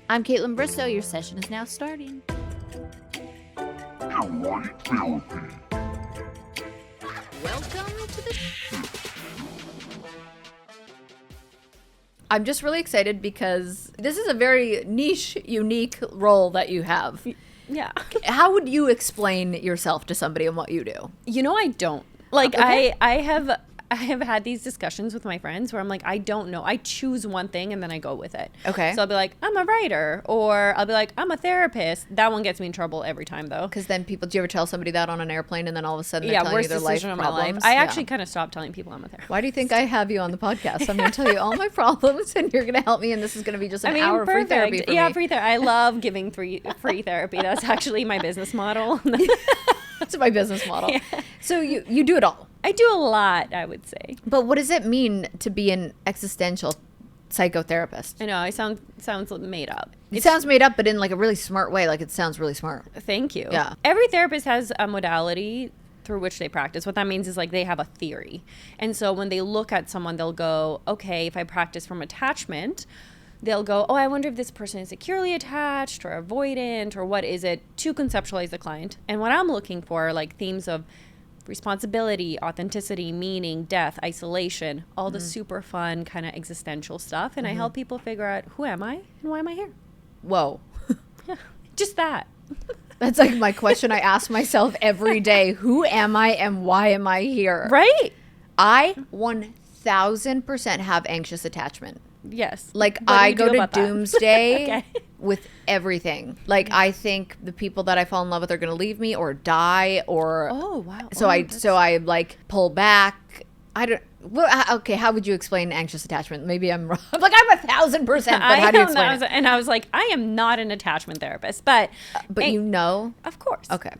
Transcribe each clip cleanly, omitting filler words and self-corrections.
I'm Kaitlyn Bristowe. Your session is now starting. Erotic therapy. Welcome to the I'm just really excited because this is a very niche, unique role that you have. Yeah. How would you explain yourself to somebody and what you do? You know, I don't. Like, Okay. I have had these discussions with my friends where I'm like, I don't know. I choose one thing and then I go with it. Okay. So I'll be like, I'm a writer, or I'll be like, I'm a therapist. That one gets me in trouble every time, though. Because then do you ever tell somebody that on an airplane and then all of a sudden they're telling worst you their life decision of my life. problems? I actually kind of stopped telling people I'm a therapist. Why do you think I have you on the podcast? I'm going to tell you all my problems and you're going to help me, and this is going to be just an hour of free therapy for me. Free therapy. I love giving free therapy. That's actually my business model. That's my business model. Yeah. So you do it all. I do a lot, I would say. But what does it mean to be an existential psychotherapist? I know, sounds made up. It sounds made up, but in like a really smart way. Like it sounds really smart. Thank you. Yeah. Every therapist has a modality through which they practice. What that means is like they have a theory. And so when they look at someone, they'll go, okay, if I practice from attachment, they'll go, oh, I wonder if this person is securely attached or avoidant, or what is it, to conceptualize the client. And what I'm looking for are like themes of responsibility, authenticity, meaning, death, isolation, all the super fun kind of existential stuff. And I help people figure out, who am I and why am I here? Whoa. Yeah, just that. That's like my question I ask myself every day. Who am I and why am I here? Right? I 1000% have anxious attachment. Yes. Like What do I you do go to about that? doomsday Okay. with everything. Like I think the people that I fall in love with are going to leave me or die or Oh, wow. So Oh, I like pull back. I don't okay, how would you explain anxious attachment? Maybe I'm wrong. I'm like I'm 1000%, but how do you explain it? And I was like, I am not an attachment therapist, but You know? of course. Okay.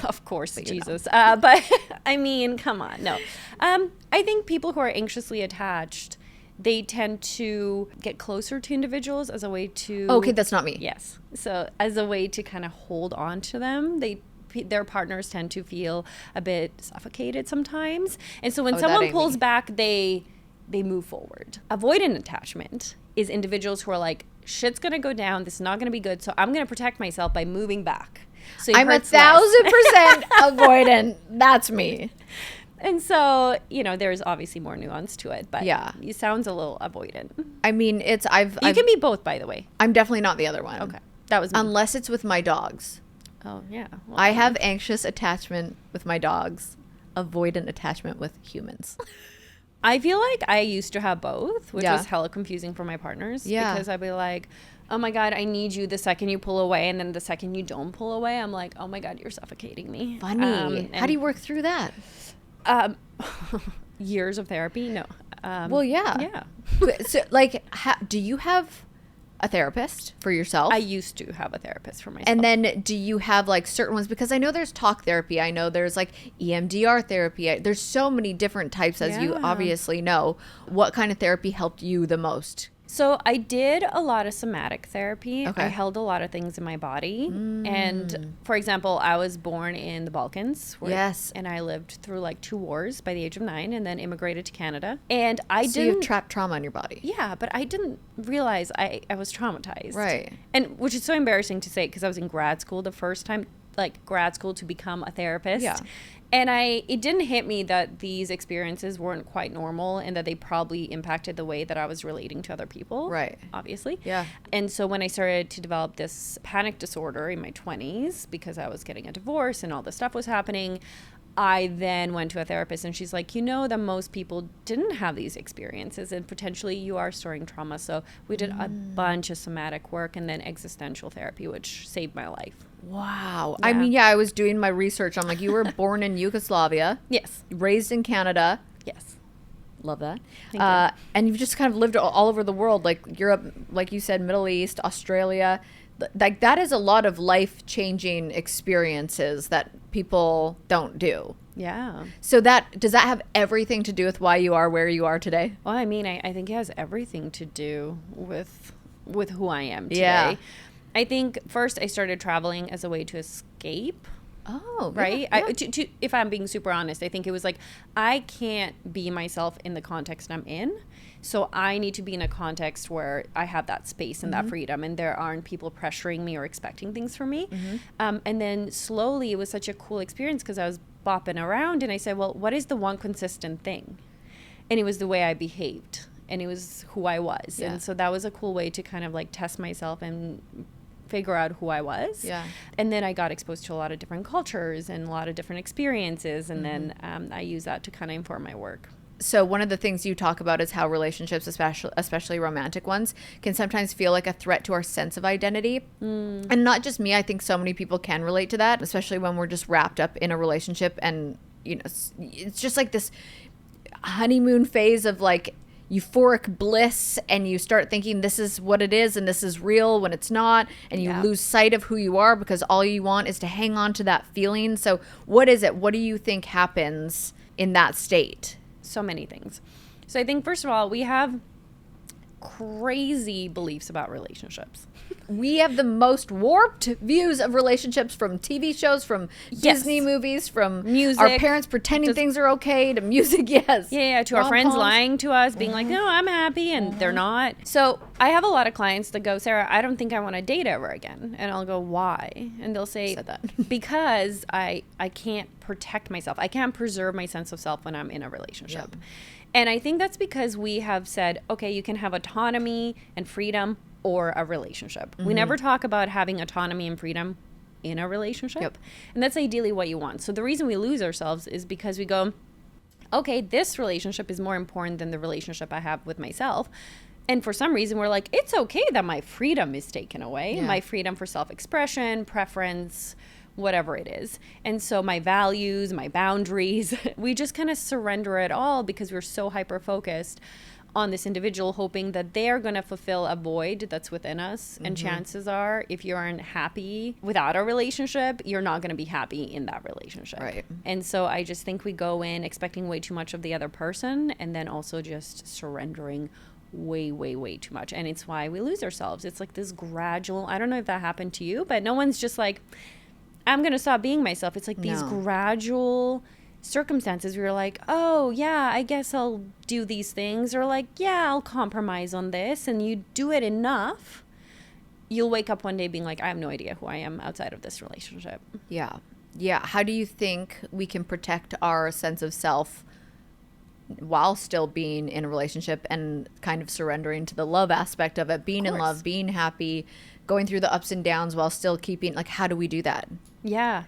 Of course, you Jesus. But I mean, come on, no. I think people who are anxiously attached, they tend to get closer to individuals as a way to. Okay, that's not me. Yes. So as a way to kind of hold on to them, their partners tend to feel a bit suffocated sometimes. And so when that someone ain't pulls me. back, they move forward. Avoidant attachment is individuals who are like, shit's going to go down. This is not going to be good. So I'm going to protect myself by moving back. So it I'm hurts less. 1000% avoidant. That's me. And so, you know, there's obviously more nuance to it, but Yeah. it sounds a little avoidant. I mean, You can be both, by the way. I'm definitely not the other one. Okay. That was me. Unless it's with my dogs. Oh, yeah. Well, I have anxious attachment with my dogs, avoidant attachment with humans. I feel like I used to have both, which Yeah. was hella confusing for my partners. Yeah. Because I'd be like, oh my God, I need you the second you pull away. And then the second you don't pull away, I'm like, oh my God, you're suffocating me. Funny. How do you work through that? Years of therapy? No. Well, yeah. Yeah. So, like, do you have a therapist for yourself? I used to have a therapist for myself. And then do you have like certain ones? Because I know there's talk therapy. I know there's like EMDR therapy. There's so many different types, as you Yeah. obviously know. What kind of therapy helped you the most? So I did a lot of somatic therapy. Okay. I held a lot of things in my body. And for example, I was born in the Balkans. Yes. And I lived through like 2 wars by the age of 9 and then immigrated to Canada. And I So you have didn't... trapped trauma in your body. Yeah, but I didn't realize I was traumatized. Right. And which is so embarrassing to say because I was in grad school the first time, like grad school to become a therapist. Yeah. And it didn't hit me that these experiences weren't quite normal and that they probably impacted the way that I was relating to other people. Right. Obviously. Yeah. And so when I started to develop this panic disorder in my 20s, because I was getting a divorce and all this stuff was happening, I then went to a therapist and she's like, you know that most people didn't have these experiences and potentially you are storing trauma. So we did a bunch of somatic work and then existential therapy, which saved my life. Wow. Yeah. I mean, yeah, I was doing my research. I'm like, you were born in Yugoslavia, Yes. raised in Canada. Yes. Love that. Thank you. And you've just kind of lived all over the world, like Europe, like you said, Middle East, Australia. Like that is a lot of life-changing experiences that people don't do. Yeah. So does that have everything to do with why you are where you are today? Well, I mean, I think it has everything to do with who I am today. Yeah. I think first I started traveling as a way to escape Oh, right? Yeah. If I'm being super honest, I think it was like, I can't be myself in the context I'm in. So I need to be in a context where I have that space and that freedom, and there aren't people pressuring me or expecting things from me. And then slowly, it was such a cool experience because I was bopping around, and I said, well, what is the one consistent thing? And it was the way I behaved, and it was who I was. Yeah. And so that was a cool way to kind of like test myself and figure out who I was. Yeah. And then I got exposed to a lot of different cultures and a lot of different experiences. And then I use that to kind of inform my work. So one of the things you talk about is how relationships, especially romantic ones, can sometimes feel like a threat to our sense of identity. And not just me. I think so many people can relate to that, especially when we're just wrapped up in a relationship. And, you know, it's just like this honeymoon phase of like euphoric bliss, and you start thinking this is what it is and this is real when it's not, and you lose sight of who you are because all you want is to hang on to that feeling. So what is it? What do you think happens in that state? So many things. So I think, first of all, we have crazy beliefs about relationships. We have the most warped views of relationships, from TV shows, from Disney movies, from music, our parents pretending things are okay, to music, to our friends lying to us, being like, no, I'm happy, and they're not. So I have a lot of clients that go, Sarah, I don't think I want to date ever again. And I'll go, why? And they'll say, because I can't protect myself. I can't preserve my sense of self when I'm in a relationship. And I think that's because we have said, okay, you can have autonomy and freedom or a relationship. We never talk about having autonomy and freedom in a relationship. And that's ideally what you want. So the reason we lose ourselves is because we go, okay, this relationship is more important than the relationship I have with myself. And for some reason, we're like, it's okay that my freedom is taken away. My freedom for self-expression, preference, whatever it is. And so my values, my boundaries, we just kind of surrender it all because we're so hyper-focused on this individual, hoping that they're going to fulfill a void that's within us. And chances are, if you aren't happy without a relationship, you're not going to be happy in that relationship. Right. And so I just think we go in expecting way too much of the other person, and then also just surrendering way, way, way too much. And it's why we lose ourselves. It's like this gradual, I don't know if that happened to you, but no one's just like, I'm going to stop being myself. It's like these gradual circumstances where you're like, oh yeah, I guess I'll do these things, or like, yeah, I'll compromise on this. And you do it enough, you'll wake up one day being like, I have no idea who I am outside of this relationship. Yeah. How do you think we can protect our sense of self while still being in a relationship and kind of surrendering to the love aspect of it, being in love, being happy, going through the ups and downs while still keeping, like, how do we do that? Yeah.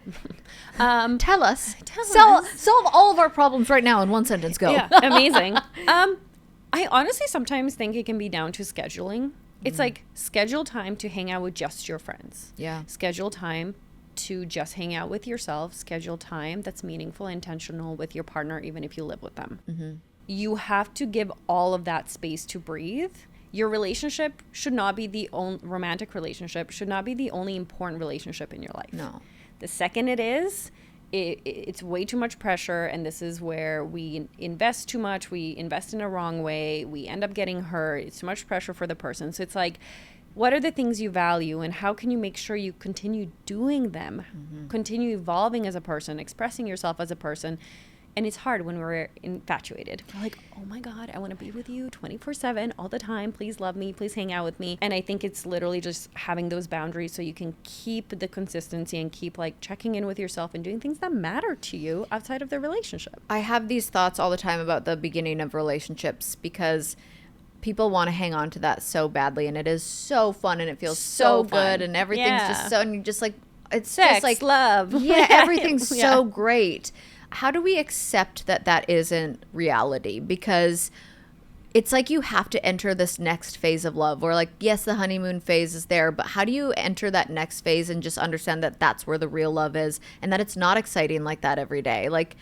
Tell us. Solve all of our problems right now in one sentence. Go. Yeah, amazing. I honestly sometimes think it can be down to scheduling. It's like, schedule time to hang out with just your friends. Yeah. Schedule time to just hang out with yourself. Schedule time that's meaningful, intentional with your partner, even if you live with them. You have to give all of that space to breathe. Your relationship should not be the only romantic relationship, should not be the only important relationship in your life. No. The second it is, it's way too much pressure, and this is where we invest too much. We invest in a wrong way. We end up getting hurt. It's too much pressure for the person. So it's like, what are the things you value, and how can you make sure you continue doing them, continue evolving as a person, expressing yourself as a person? And it's hard when we're infatuated. We're like, oh my God, I want to be with you 24/7 all the time. Please love me. Please hang out with me. And I think it's literally just having those boundaries so you can keep the consistency and keep like checking in with yourself and doing things that matter to you outside of the relationship. I have these thoughts all the time about the beginning of relationships because people want to hang on to that so badly, and it is so fun and it feels so good, and everything's just so, and you're just like, it's sex, just like love. Yeah, everything's so great. How do we accept that that isn't reality? Because it's like you have to enter this next phase of love, or like, yes, the honeymoon phase is there, but how do you enter that next phase and just understand that that's where the real love is, and that it's not exciting like that every day? Like,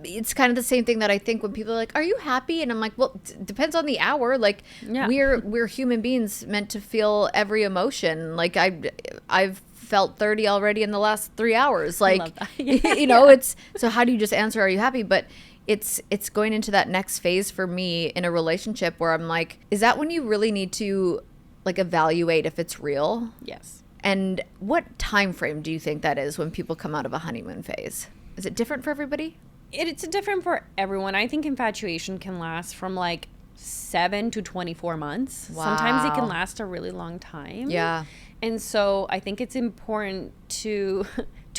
it's kind of the same thing that I think when people are like, are you happy? And I'm like, well, depends on the hour. Like, we're human beings meant to feel every emotion. Like, I've felt 30 already in the last 3 hours. Like, you know, it's, so how do you just answer, are you happy? But it's going into that next phase for me in a relationship where I'm like, is that when you really need to like evaluate if it's real? Yes. And what time frame do you think that is when people come out of a honeymoon phase? Is it different for everybody? It's different for everyone. I think infatuation can last from like 7 to 24 months. Wow. Sometimes it can last a really long time. Yeah. And so I think it's important to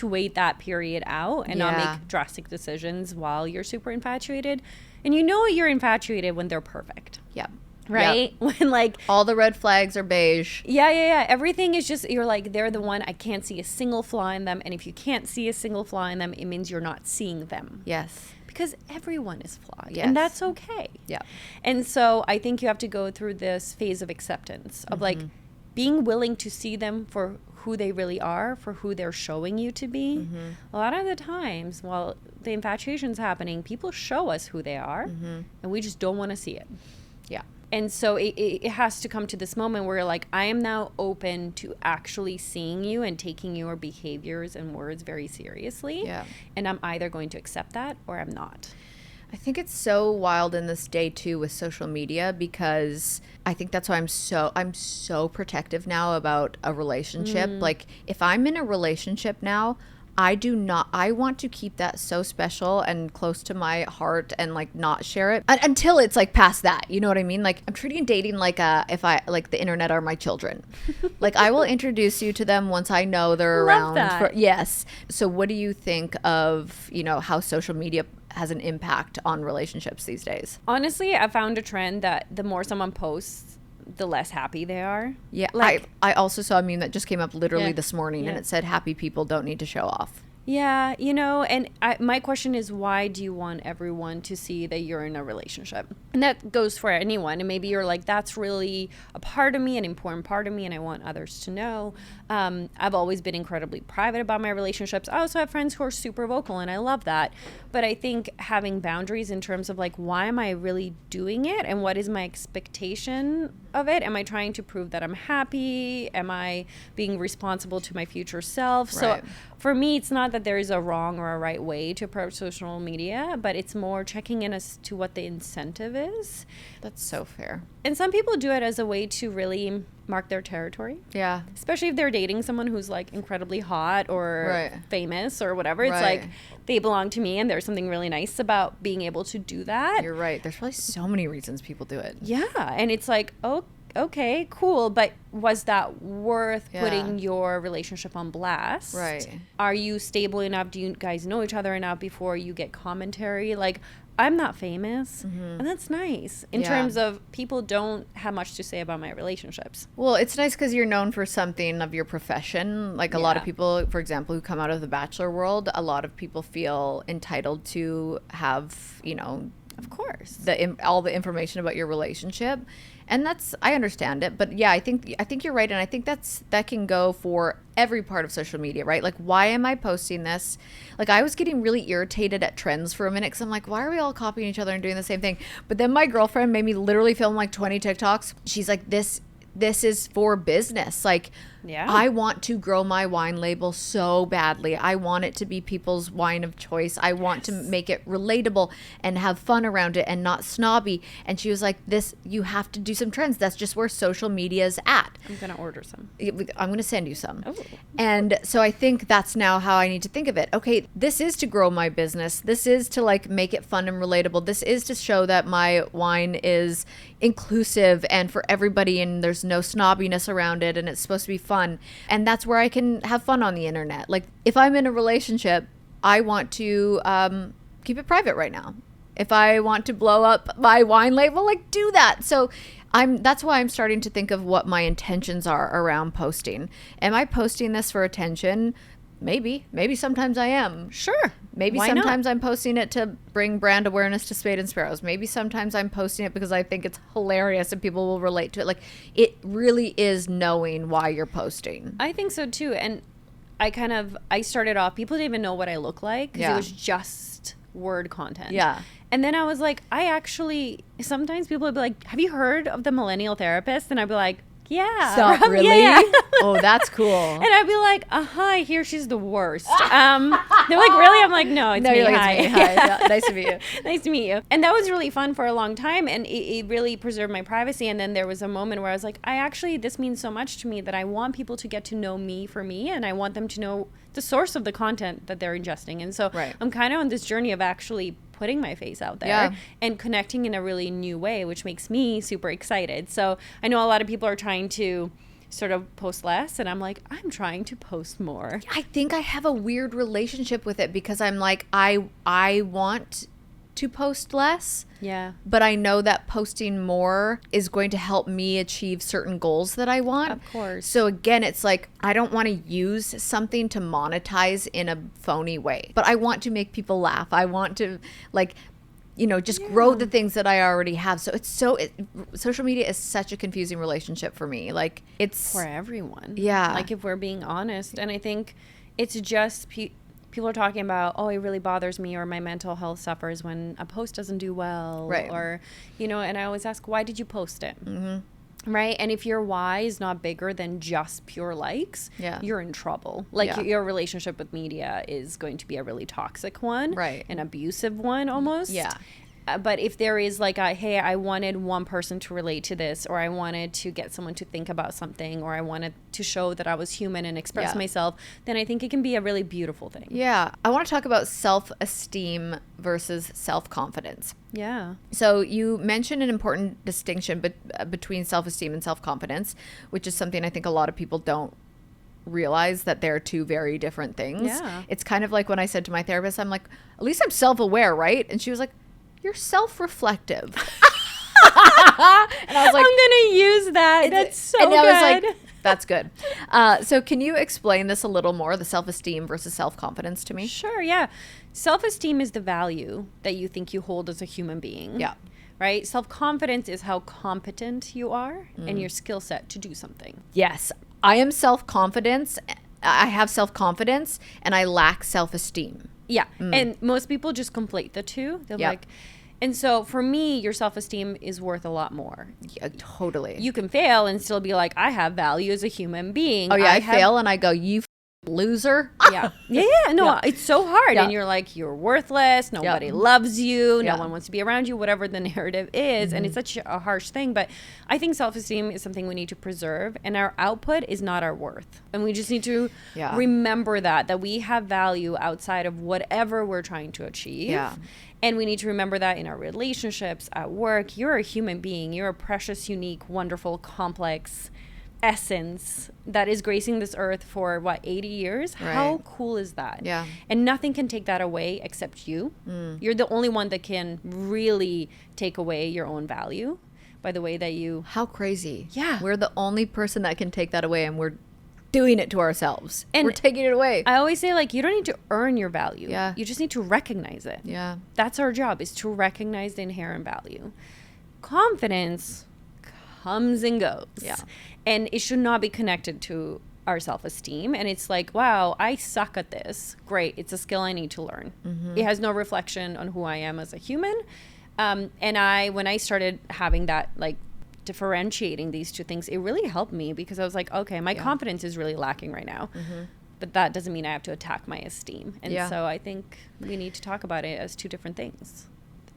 wait that period out and not make drastic decisions while you're super infatuated. And you know you're infatuated when they're perfect. Yeah. Right? Yep. When like all the red flags are beige. Yeah. Everything is just, you're like, they're the one, I can't see a single flaw in them. And if you can't see a single flaw in them, it means you're not seeing them. Yes. Because everyone is flawed. Yes. And that's okay. Yeah. And so I think you have to go through this phase of acceptance of like being willing to see them for who they really are, for who they're showing you to be. A lot of the times while the infatuation's happening, people show us who they are and we just don't want to see it. Yeah. And so it has to come to this moment where you're like, I am now open to actually seeing you and taking your behaviors and words very seriously. Yeah. And I'm either going to accept that or I'm not. I think it's so wild in this day too with social media, because I think that's why I'm so protective now about a relationship. Like if I'm in a relationship now, I want to keep that so special and close to my heart and like not share it until it's like past that. You know what I mean? Like I'm treating dating like if I like the internet are my children. Like I will introduce you to them once I know they're Love around. that. Yes. So what do you think of, how social media has an impact on relationships these days? Honestly, I found a trend that the more someone posts, the less happy they are. Yeah, Like, I also saw a meme that just came up literally Yeah. this morning, and Yeah. it said happy people don't need to show off. yeah, and my question is, why do you want everyone to see that you're in a relationship? And that goes for anyone. And maybe you're like, that's really a part of me, an important part of me, and I want others to know. I've always been incredibly private about my relationships. I also have friends who are super vocal, and I love that. But I think having boundaries in terms of like, why am I really doing it? And what is my expectation of it? Am I trying to prove that I'm happy? Am I being responsible to my future self? Right. So for me, it's not that there is a wrong or a right way to approach social media, but it's more checking in as to what the incentive is. That's so fair. And some people do it as a way to really mark their territory, Yeah. especially if they're dating someone who's like incredibly hot or Right. famous or whatever. It's Right. like they belong to me, and there's something really nice about being able to do that. You're right. There's probably so many reasons people do it. Yeah. And it's like, oh, okay, cool. But was that worth Yeah. putting your relationship on blast? Right. Are you stable enough? Do you guys know each other enough before you get commentary? Like, I'm not famous, and that's nice in Yeah. terms of people don't have much to say about my relationships. Well, it's nice because you're known for something of your profession. Like a lot of Yeah. people, for example, who come out of the Bachelor world, a lot of people feel entitled to have, Of course. all the information about your relationship, and I understand it. But yeah, I think you're right, and I think that can go for every part of social media, right? Like, why am I posting this? Like, I was getting really irritated at trends for a minute because I'm like, why are we all copying each other and doing the same thing? But then my girlfriend made me literally film like 20 TikToks. She's like, this is for business. Like, Yeah. I want to grow my wine label so badly. I want it to be people's wine of choice. I want to make it relatable and have fun around it and not snobby. And she was like, you have to do some trends. That's just where social media is at. I'm going to order some. I'm going to send you some. Oh. And so I think that's now how I need to think of it. Okay, this is to grow my business. This is to like make it fun and relatable. This is to show that my wine is inclusive and for everybody, and there's no snobbiness around it, and it's supposed to be fun. And that's where I can have fun on the internet. Like if I'm in a relationship, I want to keep it private right now. If I want to blow up my wine label, like do that. So that's why I'm starting to think of what my intentions are around posting. Am I posting this for attention? Maybe sometimes I am. Sure. Maybe Why sometimes not? I'm posting it to bring brand awareness to Spade and Sparrows. Maybe sometimes I'm posting it because I think it's hilarious and people will relate to it. Like, it really is knowing why you're posting. I think so too. And I started off, people didn't even know what I look like because Yeah. it was just word content. Yeah. And then I was like, sometimes people would be like, have you heard of the Millennial Therapist? And I'd be like, yeah. Stop, really? Yeah. Oh, that's cool. And I'd be like, I hear she's the worst. They're like, really? I'm like, no, it's me. You're like, Hi. it's me. Hi. Yeah, nice to meet you. Nice to meet you. And that was really fun for a long time. And it really preserved my privacy. And then there was a moment where I was like, this means so much to me that I want people to get to know me for me. And I want them to know the source of the content that they're ingesting. And so I'm kind of on this journey of actually putting my face out there and connecting in a really new way, which makes me super excited. So I know a lot of people are trying to sort of post less, and I'm like, I'm trying to post more. I think I have a weird relationship with it because I'm like, I want to post less. Yeah. But I know that posting more is going to help me achieve certain goals that I want. Of course. So again, it's like, I don't want to use something to monetize in a phony way, but I want to make people laugh. I want to just grow the things that I already have. So social media is such a confusing relationship for me. Like, it's for everyone. Yeah. Like, if we're being honest. And I think it's just people are talking about, it really bothers me, or my mental health suffers when a post doesn't do well. Right. Or, and I always ask, why did you post it? Mm-hmm. Right. And if your why is not bigger than just pure likes, you're in trouble. Like, your relationship with media is going to be a really toxic one. Right. An abusive one almost. Yeah. But if there is like hey, I wanted one person to relate to this, or I wanted to get someone to think about something, or I wanted to show that I was human and express myself, then I think it can be a really beautiful thing. Yeah. I want to talk about self-esteem versus self-confidence. Yeah. So you mentioned an important distinction between self-esteem and self-confidence, which is something I think a lot of people don't realize, that they're two very different things. Yeah. It's kind of like when I said to my therapist, I'm like, at least I'm self-aware, right? And she was like, you're self-reflective. And I was like, I'm going to use that. That's so and good. I was like, that's good. So can you explain this a little more, the self-esteem versus self-confidence, to me? Sure, yeah. Self-esteem is the value that you think you hold as a human being. Yeah. Right? Self-confidence is how competent you are and your skill set to do something. Yes. I am self-confidence. I have self-confidence and I lack self-esteem. Yeah. And most people just conflate the two. They're like, and so for me, your self-esteem is worth a lot more. Yeah, totally. You can fail and still be like, I have value as a human being. Oh yeah, I fail and I go, you loser. Yeah. No, it's so hard. And you're like, you're worthless. Nobody loves you. No one wants to be around you, whatever the narrative is. And it's such a harsh thing. But I think self-esteem is something we need to preserve. And our output is not our worth. And we just need to remember that we have value outside of whatever we're trying to achieve. Yeah. And we need to remember that in our relationships, at work. You're a human being. You're a precious, unique, wonderful, complex essence that is gracing this earth for 80 years. Right. How cool is that? Yeah. And nothing can take that away except you. You're the only one that can really take away your own value by the way that you... How crazy. Yeah. We're the only person that can take that away, and we're doing it to ourselves. And we're taking it away. I always say, like, you don't need to earn your value. Yeah. You just need to recognize it. Yeah. That's our job, is to recognize the inherent value. Confidence comes and goes. Yeah. And it should not be connected to our self-esteem. And it's like, wow, I suck at this. Great. It's a skill I need to learn. It has no reflection on who I am as a human. And when I started having that, like, differentiating these two things, it really helped me, because I was like, okay, my confidence is really lacking right now. But that doesn't mean I have to attack my esteem. And so I think we need to talk about it as two different things.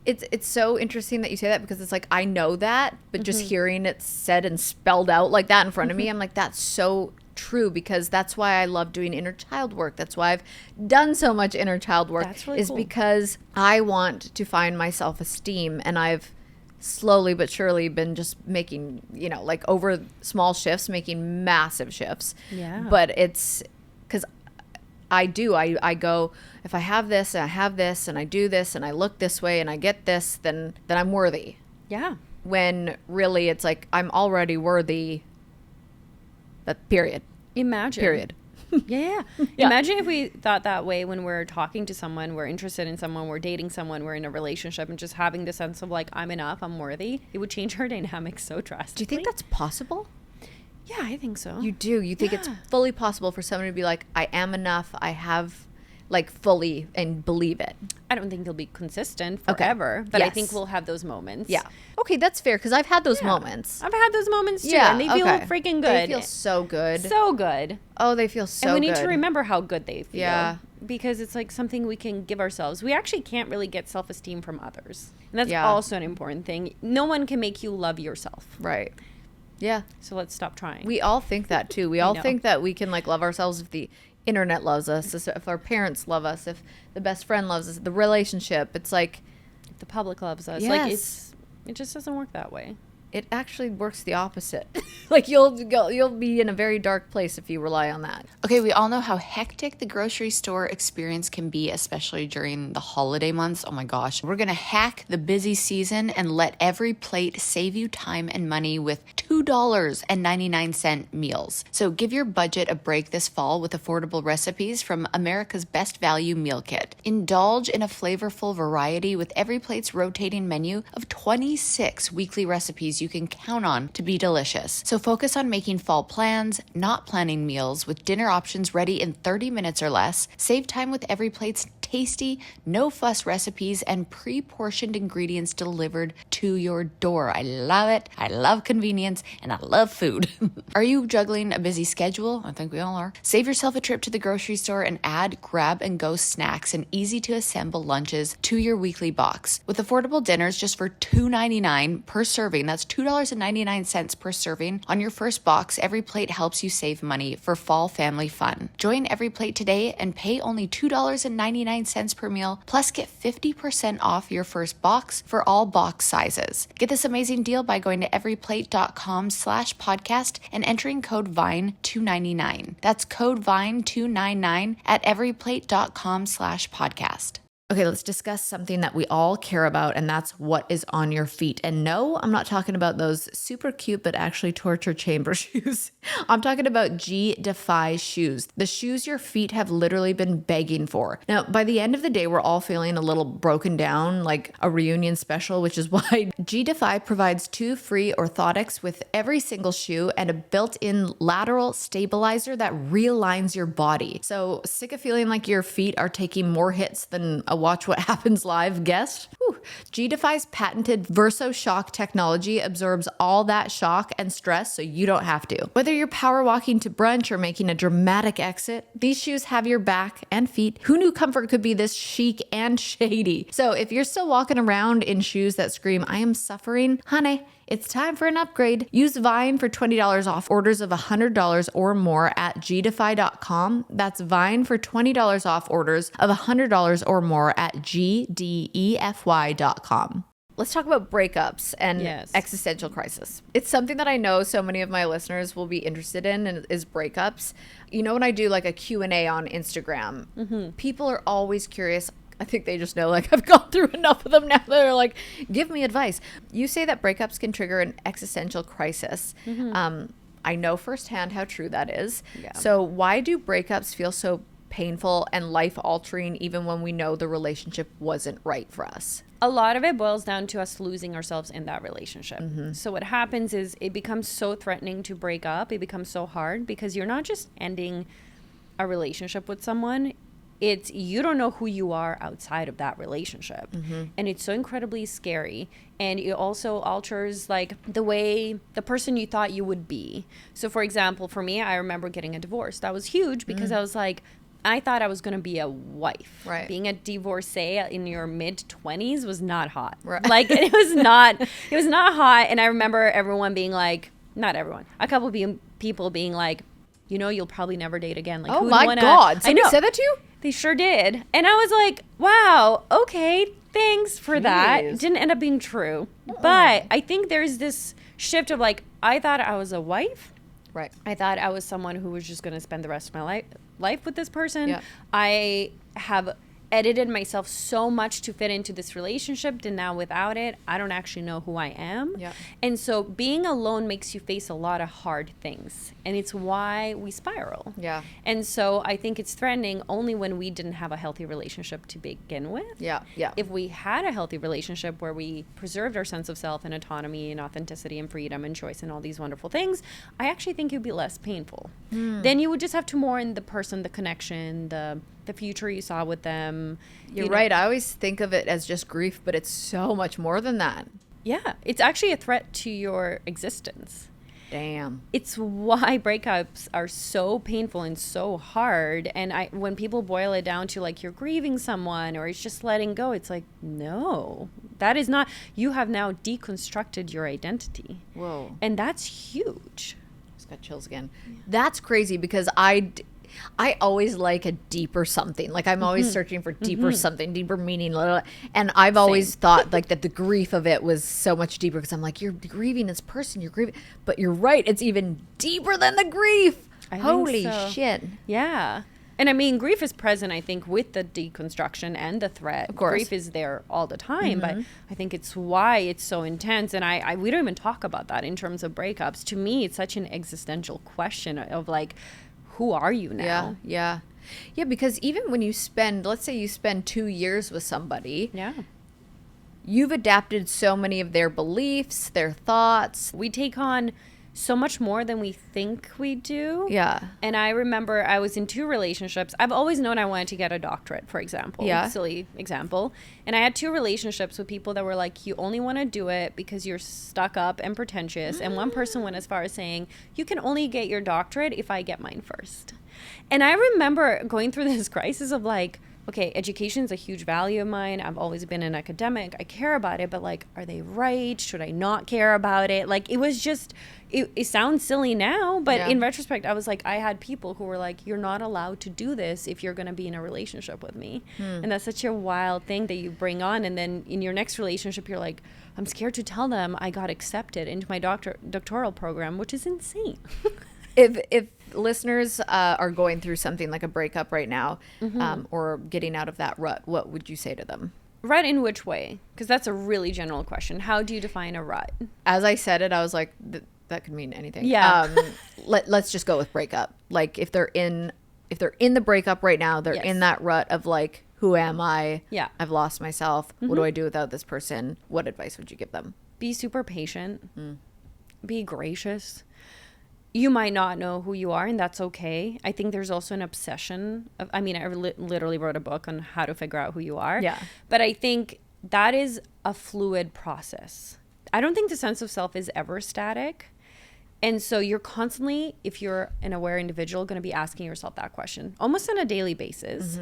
It's so interesting that you say that, because it's like, I know that, but just hearing it said and spelled out like that in front of me, I'm like, that's so true, because that's why I love doing inner child work. That's why I've done so much inner child work. That's really cool. Because I want to find my self-esteem, and I've slowly but surely been just making, like, over small shifts, making massive shifts. Yeah. But it's because I go, if I have this and I have this and I do this and I look this way and I get this, then I'm worthy. Yeah. When really it's like, I'm already worthy. That period. Imagine. Period. Yeah. Imagine if we thought that way when we're talking to someone, we're interested in someone, we're dating someone, we're in a relationship, and just having the sense of, like, I'm enough, I'm worthy. It would change our dynamics so drastically. Do you think that's possible? Yeah, I think so. You do. You think it's fully possible for someone to be like, I am enough. I have, like fully and believe it? I don't think they'll be consistent forever, but I think we'll have those moments. Yeah. Okay, that's fair because I've had those moments. I've had those moments too, Yeah, and they feel freaking good. They feel so good. So good. Oh, they feel so good. And we need to remember how good they feel. Yeah. Because it's like something we can give ourselves. We actually can't really get self-esteem from others. And that's also an important thing. No one can make you love yourself. Right. Yeah. So let's stop trying. We all think that too. We all think that we can like love ourselves if the internet loves us, if our parents love us, if the best friend loves us, the relationship. It's like if the public loves us. Yes. Like it just doesn't work that way. It actually works the opposite. Like you'll be in a very dark place if you rely on that. Okay, we all know how hectic the grocery store experience can be, especially during the holiday months. Oh my gosh. We're going to hack the busy season and let every plate save you time and money with $2.99 meals. So give your budget a break this fall with affordable recipes from America's Best Value Meal Kit. Indulge in a flavorful variety with every plate's rotating menu of 26 weekly recipes you can count on to be delicious. So focus on making fall plans, not planning meals, with dinner options ready in 30 minutes or less. Save time with every plate's tasty, no-fuss recipes and pre-portioned ingredients delivered to your door. I love it. I love convenience, and I love food. Are you juggling a busy schedule? I think we all are. Save yourself a trip to the grocery store and add grab-and-go snacks and easy-to-assemble lunches to your weekly box. With affordable dinners just for $2.99 per serving, that's $2.99 per serving on your first box, Every Plate helps you save money for fall family fun. Join Every Plate today and pay only $2.99 per meal, plus get 50% off your first box for all box sizes. Get this amazing deal by going to everyplate.com/podcast and entering code VINE299. That's code VINE299 at everyplate.com/podcast. Okay, let's discuss something that we all care about, and that's what is on your feet. And no, I'm not talking about those super cute but actually torture chamber shoes. I'm talking about G-Defy shoes, the shoes your feet have literally been begging for. Now, by the end of the day, we're all feeling a little broken down, like a reunion special, which is why G-Defy provides 2 free orthotics with every single shoe and a built-in lateral stabilizer that realigns your body. So, sick of feeling like your feet are taking more hits than a Watch What Happens Live guest? G-Defy's patented Verso Shock technology absorbs all that shock and stress so you don't have to. Whether you're power walking to brunch or making a dramatic exit, these shoes have your back and feet. Who knew comfort could be this chic and shady? So if you're still walking around in shoes that scream, I am suffering, honey, it's time for an upgrade. Use Vine for $20 off orders of $100 or more at gdefy.com. That's Vine for $20 off orders of $100 or more at gdefy.com. Let's talk about breakups and existential crisis. It's something that I know so many of my listeners will be interested in, and is breakups. You know, when I do like a Q&A on Instagram, people are always curious. I think they just know, like, I've gone through enough of them now. They're like, give me advice. You say that breakups can trigger an existential crisis. I know firsthand how true that is. Yeah. So why do breakups feel so painful and life-altering even when we know the relationship wasn't right for us? A lot of it boils down to us losing ourselves in that relationship. So what happens is it becomes so threatening to break up. It becomes so hard because you're not just ending a relationship with someone. It's you don't know who you are outside of that relationship. And it's so incredibly scary. And it also alters like the way the person you thought you would be. So for example, for me, I remember getting a divorce. That was huge because I was like, I thought I was going to be a wife. Right. Being a divorcee in your mid-20s was not hot. Right. Like it was not hot. And I remember everyone being like, not everyone, a couple of people being like, you know, you'll probably never date again. Like, oh my God. Somebody said that to you? They sure did. And I was like, wow, okay, thanks for that. It didn't end up being true. But I think there's this shift of like, I thought I was a wife. Right. I thought I was someone who was just going to spend the rest of my life with this person. Yeah. I have edited myself so much to fit into this relationship, and now without it, I don't actually know who I am. Yeah. And so being alone makes you face a lot of hard things, and it's why we spiral. Yeah. And so I think it's threatening only when we didn't have a healthy relationship to begin with. Yeah. Yeah. If we had a healthy relationship where we preserved our sense of self and autonomy and authenticity and freedom and choice and all these wonderful things, I actually think it would be less painful. Then you would just have to mourn the person, the connection, the the future you saw with them. You're right. I always think of it as just grief, but it's so much more than that. Yeah, it's actually a threat to your existence. Damn. It's why breakups are so painful and so hard. And when people boil it down to like you're grieving someone or it's just letting go, it's like, no, that is not. You have now deconstructed your identity. Whoa. And that's huge. Just got chills again. Yeah. That's crazy because I always like a deeper something. Like I'm always searching for deeper something, deeper meaning. And I've always thought like that the grief of it was so much deeper because I'm like, you're grieving this person, you're grieving. But you're right. It's even deeper than the grief. Holy shit. Yeah. And I mean, grief is present, I think, with the deconstruction and the threat. Of course. Grief is there all the time, but I think it's why it's so intense. And we don't even talk about that in terms of breakups. To me, it's such an existential question of like, who are you now? Yeah. Because even when you let's say you spend 2 years with somebody. Yeah. You've adapted so many of their beliefs, their thoughts. We take on so much more than we think we do. Yeah. And I remember I was in 2 relationships. I've always known I wanted to get a doctorate, for example. Yeah. Silly example. And I had 2 relationships with people that were like, you only want to do it because you're stuck up and pretentious. And one person went as far as saying, you can only get your doctorate if I get mine first. And I remember going through this crisis of like, okay, education is a huge value of mine. I've always been an academic. I care about it, but like, are they right? Should I not care about it? Like, it was just, it sounds silly now, but in retrospect, I was like, I had people who were like, you're not allowed to do this if you're going to be in a relationship with me. And that's such a wild thing that you bring on. And then in your next relationship, you're like, I'm scared to tell them I got accepted into my doctoral program, which is insane. If listeners are going through something like a breakup right now, or getting out of that rut, what would you say to them? Rut in which way? Because that's a really general question. How do you define a rut? As I said it, I was like, that could mean anything. Yeah. Let's just go with breakup. Like if they're in the breakup right now, they're in that rut of like, who am I? Yeah. I've lost myself. What do I do without this person? What advice would you give them? Be super patient. Be gracious. You might not know who you are, and that's okay. I think there's also an obsession of, I mean, I literally wrote a book on how to figure out who you are. Yeah. But I think that is a fluid process. I don't think the sense of self is ever static. And so you're constantly, if you're an aware individual, going to be asking yourself that question almost on a daily basis.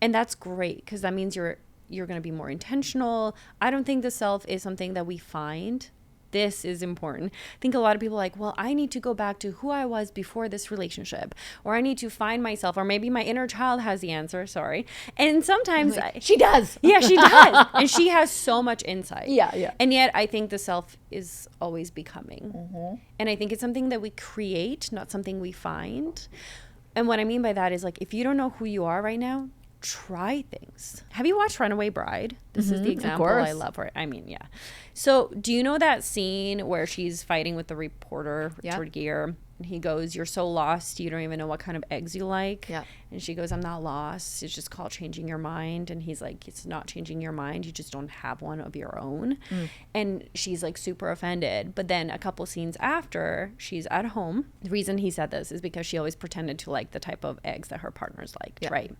And that's great because that means you're going to be more intentional. I don't think the self is something that we find. This is important. I think a lot of people are like, well, I need to go back to who I was before this relationship, or I need to find myself, or maybe my inner child has the answer. Sorry. And sometimes she does. Yeah, she does. And she has so much insight. Yeah. And yet I think the self is always becoming. And I think it's something that we create, not something we find. And what I mean by that is like, if you don't know who you are right now, try things. Have you watched Runaway Bride? This is the example I love for it. I mean, yeah. So do you know that scene where she's fighting with the reporter, Richard Gere, and he goes, you're so lost, you don't even know what kind of eggs you like. Yeah. And she goes, I'm not lost. It's just called changing your mind. And he's like, it's not changing your mind. You just don't have one of your own. And she's like super offended. But then a couple scenes after, she's at home. The reason he said this is because she always pretended to like the type of eggs that her partners liked, right?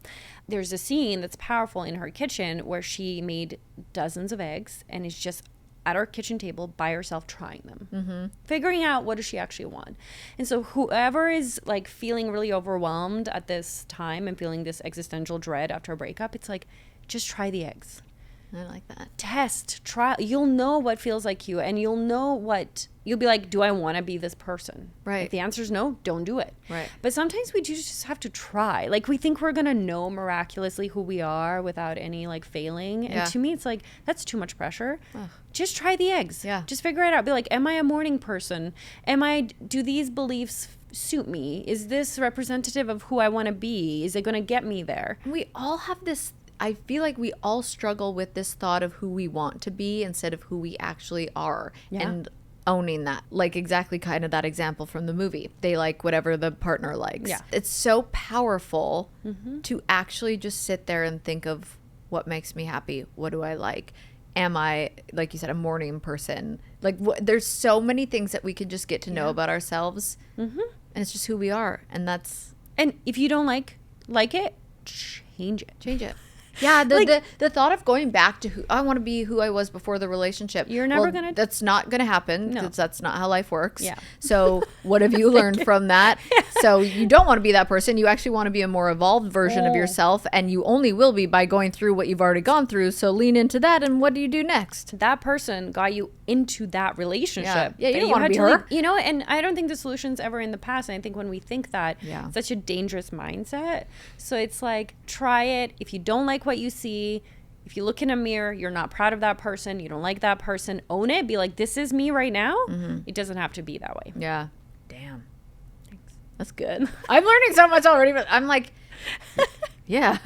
There's a scene that's powerful in her kitchen where she made dozens of eggs and is just at our kitchen table by herself trying them, figuring out what does she actually want. And so whoever is like feeling really overwhelmed at this time and feeling this existential dread after a breakup, it's like, just try the eggs. I like that. Test, try. You'll know what feels like you, and you'll know what, you'll be like, do I want to be this person? Right. If the answer is no, don't do it. Right. But sometimes we do just have to try. Like we think we're going to know miraculously who we are without any like failing. And to me, it's like, that's too much pressure. Ugh. Just try the eggs. Yeah. Just figure it out. Be like, am I a morning person? Do these beliefs suit me? Is this representative of who I want to be? Is it going to get me there? We all have this, I feel like we all struggle with this thought of who we want to be instead of who we actually are. Yeah. And owning that, like exactly kind of that example from the movie. They like whatever the partner likes. Yeah. It's so powerful to actually just sit there and think of what makes me happy. What do I like? Am I, like you said, a morning person? Like there's so many things that we could just get to know about ourselves. And it's just who we are. And that's... And if you don't like it, change it. Change it. Yeah, the thought of going back to who I want to be, who I was before the relationship. You're never gonna. That's not gonna happen. No. Because that's not how life works. Yeah. So what have you learned from that? So you don't want to be that person. You actually want to be a more evolved version of yourself, and you only will be by going through what you've already gone through. So lean into that. And what do you do next? That person got you into that relationship. Yeah, you that don't want to be her. leave, you know, and I don't think the solution's ever in the past. And I think when we think that, Yeah. it's such a dangerous mindset. So it's like, try it. If you don't like what you see, if you look in a mirror, you're not proud of that person, you don't like that person, own it. Be like, this is me right now. It doesn't have to be that way. Yeah. Damn. Thanks. That's good. I'm learning so much already, but I'm like, yeah.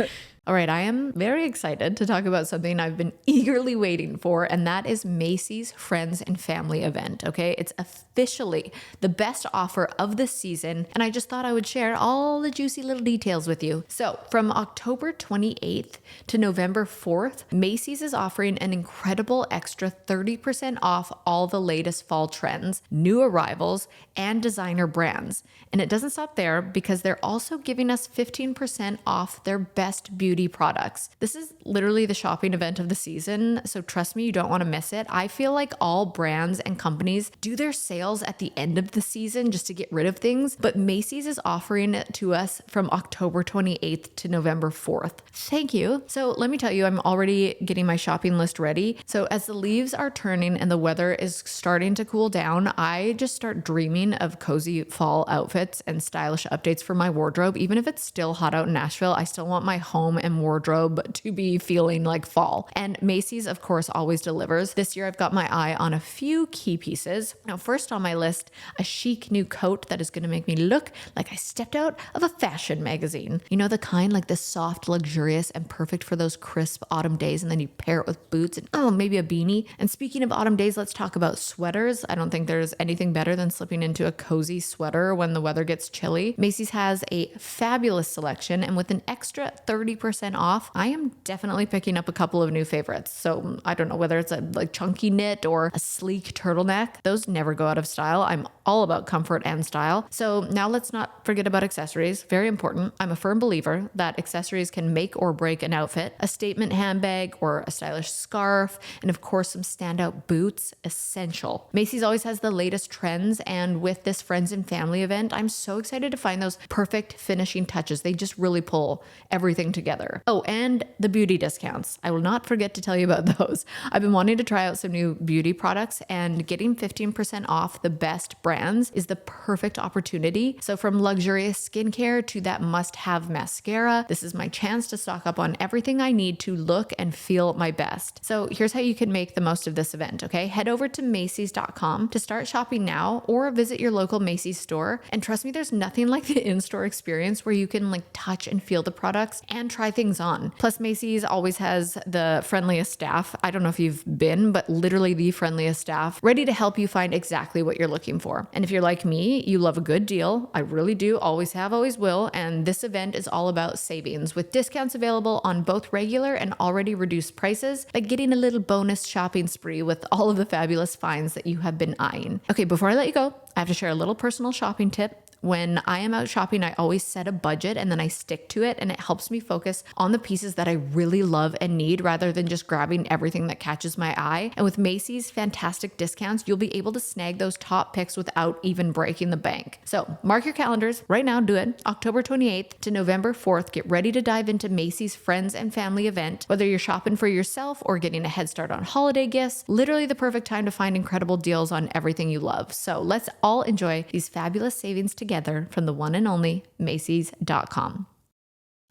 All right, I am very excited to talk about something I've been eagerly waiting for, and that is Macy's Friends and Family event, okay? It's officially the best offer of the season, and I just thought I would share all the juicy little details with you. So, from October 28th to November 4th, Macy's is offering an incredible extra 30% off all the latest fall trends, new arrivals, and designer brands. And it doesn't stop there because they're also giving us 15% off their best beauty products. This is literally the shopping event of the season, so trust me, you don't want to miss it. I feel like all brands and companies do their sales at the end of the season just to get rid of things, but Macy's is offering it to us from October 28th to November 4th. Thank you. So let me tell you, I'm already getting my shopping list ready. So as the leaves are turning and the weather is starting to cool down, I just start dreaming of cozy fall outfits and stylish updates for my wardrobe. Even if it's still hot out in Nashville, I still want my home and wardrobe to be feeling like fall. And Macy's, of course, always delivers. This year, I've got my eye on a few key pieces. Now, first on my list, a chic new coat that is going to make me look like I stepped out of a fashion magazine. You know, the kind like this soft, luxurious, and perfect for those crisp autumn days. And then you pair it with boots and maybe a beanie. And speaking of autumn days, let's talk about sweaters. I don't think there's anything better than slipping into a cozy sweater when the weather gets chilly. Macy's has a fabulous selection, and with an extra 30% off, I am definitely picking up a couple of new favorites. So I don't know whether it's a like chunky knit or a sleek turtleneck. Those never go out of style. I'm all about comfort and style. So now let's not forget about accessories. Very important. I'm a firm believer that accessories can make or break an outfit. A statement handbag or a stylish scarf, and of course some standout boots, essential. Macy's always has the latest trends, and with this Friends and Family event, I'm so excited to find those perfect finishing touches. They just really pull everything together. Oh, and the beauty discounts. I will not forget to tell you about those. I've been wanting to try out some new beauty products, and getting 15% off the best brands is the perfect opportunity. So from luxurious skincare to that must-have mascara, this is my chance to stock up on everything I need to look and feel my best. So here's how you can make the most of this event, okay? Head over to Macys.com to start shopping now, or visit your local Macy's store. And trust me, there's nothing like the in-store experience where you can like touch and feel the products and try things on. Plus, Macy's always has the friendliest staff. I don't know if you've been, but literally the friendliest staff, ready to help you find exactly what you're looking for. And if you're like me, you love a good deal. I really do. Always have, always will. And this event is all about savings, with discounts available on both regular and already reduced prices, like getting a little bonus shopping spree with all of the fabulous finds that you have been eyeing. Okay, before I let you go, I have to share a little personal shopping tip. When I am out shopping, I always set a budget and then I stick to it, and it helps me focus on the pieces that I really love and need rather than just grabbing everything that catches my eye. And with Macy's fantastic discounts, you'll be able to snag those top picks without even breaking the bank. So mark your calendars right now, do it. October 28th to November 4th, get ready to dive into Macy's Friends and Family event. Whether you're shopping for yourself or getting a head start on holiday gifts, literally the perfect time to find incredible deals on everything you love. So let's all enjoy these fabulous savings together from the one and only Macys.com.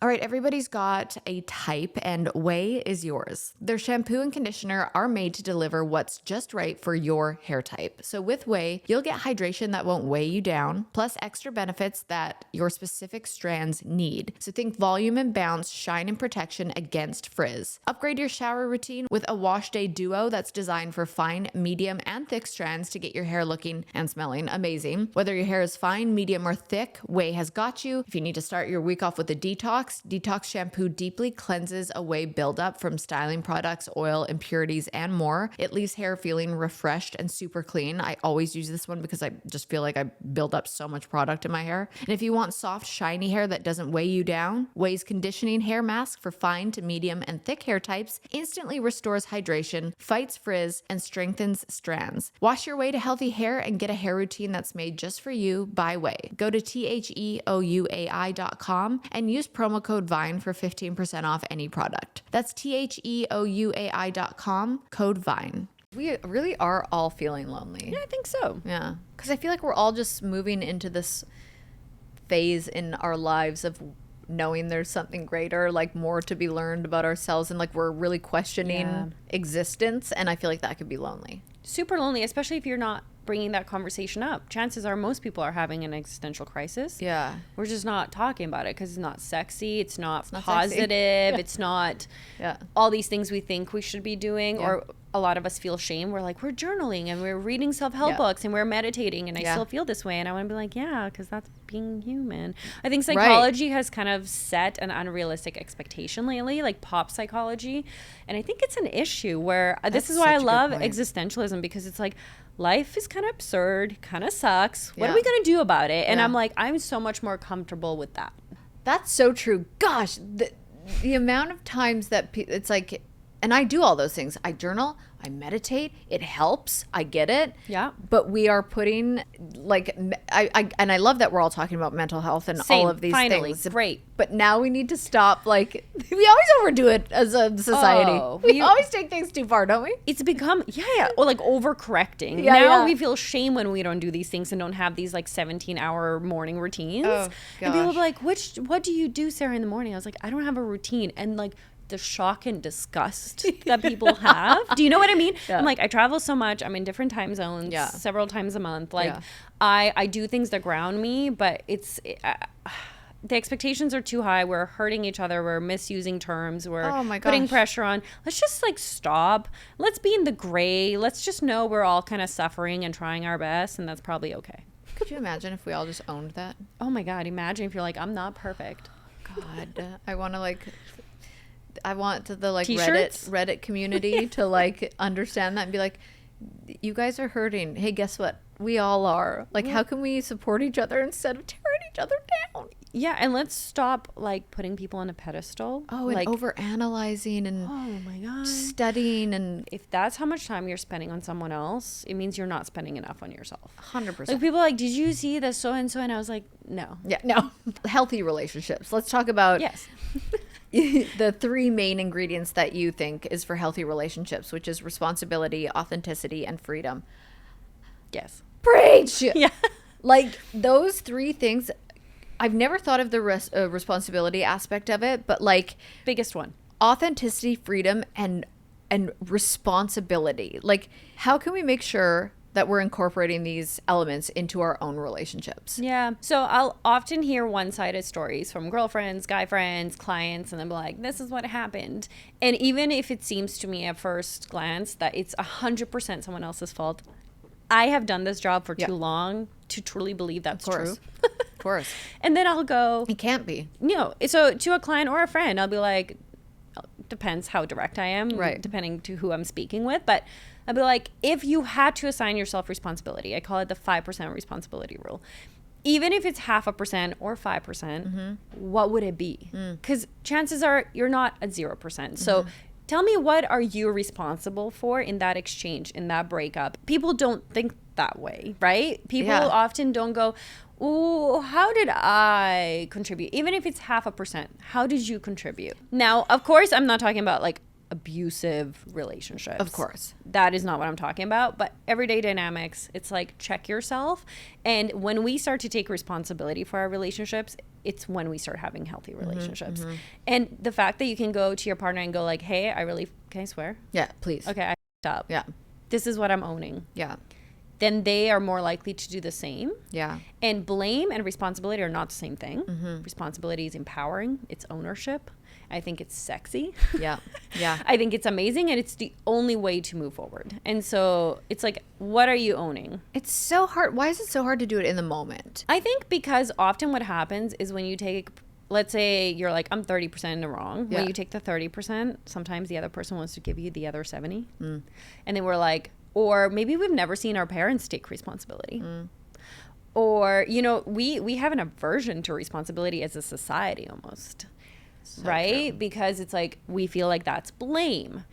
All right, everybody's got a type, and Way is yours. Their shampoo and conditioner are made to deliver what's just right for your hair type. So with Way, you'll get hydration that won't weigh you down, plus extra benefits that your specific strands need. So think volume and bounce, shine and protection against frizz. Upgrade your shower routine with a wash day duo that's designed for fine, medium, and thick strands to get your hair looking and smelling amazing. Whether your hair is fine, medium, or thick, Way has got you. If you need to start your week off with a detox, Detox. Detox shampoo deeply cleanses away buildup from styling products, oil, impurities, and more. It leaves hair feeling refreshed and super clean. I always use this one because I just feel like I build up so much product in my hair. And if you want soft, shiny hair that doesn't weigh you down, Way's conditioning hair mask for fine to medium and thick hair types instantly restores hydration, fights frizz, and strengthens strands. Wash your way to healthy hair and get a hair routine that's made just for you by Way. Go to theouai.com and use promo code VINE for 15% off any product. That's theouai.com, code VINE. We really are all feeling lonely. Yeah, I think so. Yeah. Because I feel like we're all just moving into this phase in our lives of knowing there's something greater, like more to be learned about ourselves, and like we're really questioning existence. And I feel like that could be lonely. Super lonely, especially if you're not bringing that conversation up. Chances are most people are having an existential crisis. Yeah. We're just not talking about it because it's not sexy. It's not not positive. sexy. It's not Yeah. all these things we think we should be doing. Yeah. Or a lot of us feel shame. We're like, we're journaling and we're reading self-help books and we're meditating. And I still feel this way. And I want to be like, yeah, because that's being human. I think psychology has kind of set an unrealistic expectation lately, like pop psychology. And I think it's an issue where this is why I love existentialism, because it's like, life is kind of absurd, kind of sucks. What are we going to do about it? And I'm like, I'm so much more comfortable with that. That's so true. Gosh, the amount of times that it's like, and I do all those things. I journal, I meditate, it helps, I get it. Yeah. But we are putting like, and I love that we're all talking about mental health and all of these things. Great. But now we need to stop. Like, we always overdo it as a society. Oh, we always take things too far, don't we? It's become, or like overcorrecting. Yeah, now we feel shame when we don't do these things and don't have these like 17-hour morning routines. Oh, and people gosh. are like, what do you do, Sarah, in the morning? I was like, I don't have a routine. And like, the shock and disgust that people have. Do you know what I mean? Yeah. I'm like, I travel so much. I'm in different time zones several times a month. Like, I do things that ground me, but it's the expectations are too high. We're hurting each other. We're misusing terms. We're putting pressure on. Let's just like stop. Let's be in the gray. Let's just know we're all kind of suffering and trying our best, and that's probably okay. Could you imagine if we all just owned that? Oh my God, imagine if you're like, I'm not perfect. God, I want the like T-shirts? Reddit community to like understand that and be like, you guys are hurting. Hey, guess what? We all are. Like, how can we support each other instead of tearing each other down? Yeah, and let's stop like putting people on a pedestal. Oh, like, and over analyzing and oh my God, studying, and if that's how much time you're spending on someone else, it means you're not spending enough on yourself. 100%. Like people are like, did you see the so and so? And I was like, no. Yeah, no. Healthy relationships. Let's talk about the three main ingredients that you think is for healthy relationships, which is responsibility, authenticity, and freedom. Yes. Preach. Yeah. Like those three things. I've never thought of the responsibility aspect of it, but like Biggest one. authenticity, freedom, and responsibility. Like, how can we make sure that we're incorporating these elements into our own relationships? Yeah. So I'll often hear one-sided stories from girlfriends, guy friends, clients, and they'll be like, this is what happened. And even if it seems to me at first glance that it's 100% someone else's fault, I have done this job for too long to truly believe that's true. Of course. And then I'll go, It can't be. so to a client or a friend, I'll be like, depends how direct I am, Right. depending to who I'm speaking with. But I'll be like, if you had to assign yourself responsibility, I call it the 5% responsibility rule. Even if it's 0.5% or 5%, what would it be? Because chances are you're not at 0%. So tell me, what are you responsible for in that exchange, in that breakup? People don't think that way, right? People often don't go, ooh, how did I contribute? Even if it's 0.5%, how did you contribute? Now, of course, I'm not talking about like abusive relationships. Of course. That is not what I'm talking about. But everyday dynamics, it's like, check yourself. And when we start to take responsibility for our relationships, it's when we start having healthy relationships. And the fact that you can go to your partner and go like, hey, can I swear? Yeah, please. Okay, I f***ed up. Yeah. This is what I'm owning. Yeah. Then they are more likely to do the same. Yeah. And blame and responsibility are not the same thing. Responsibility is empowering. It's ownership. I think it's sexy. Yeah. Yeah. I think it's amazing, and it's the only way to move forward. And so it's like, what are you owning? It's so hard. Why is it so hard to do it in the moment? I think because often what happens is when you take let's say you're like, I'm 30% in the wrong. Yeah. When you take the 30%, sometimes the other person wants to give you the other 70. And then we're like, or maybe we've never seen our parents take responsibility. Or, you know, we have an aversion to responsibility as a society almost, right? True. Because it's like, we feel like that's blame.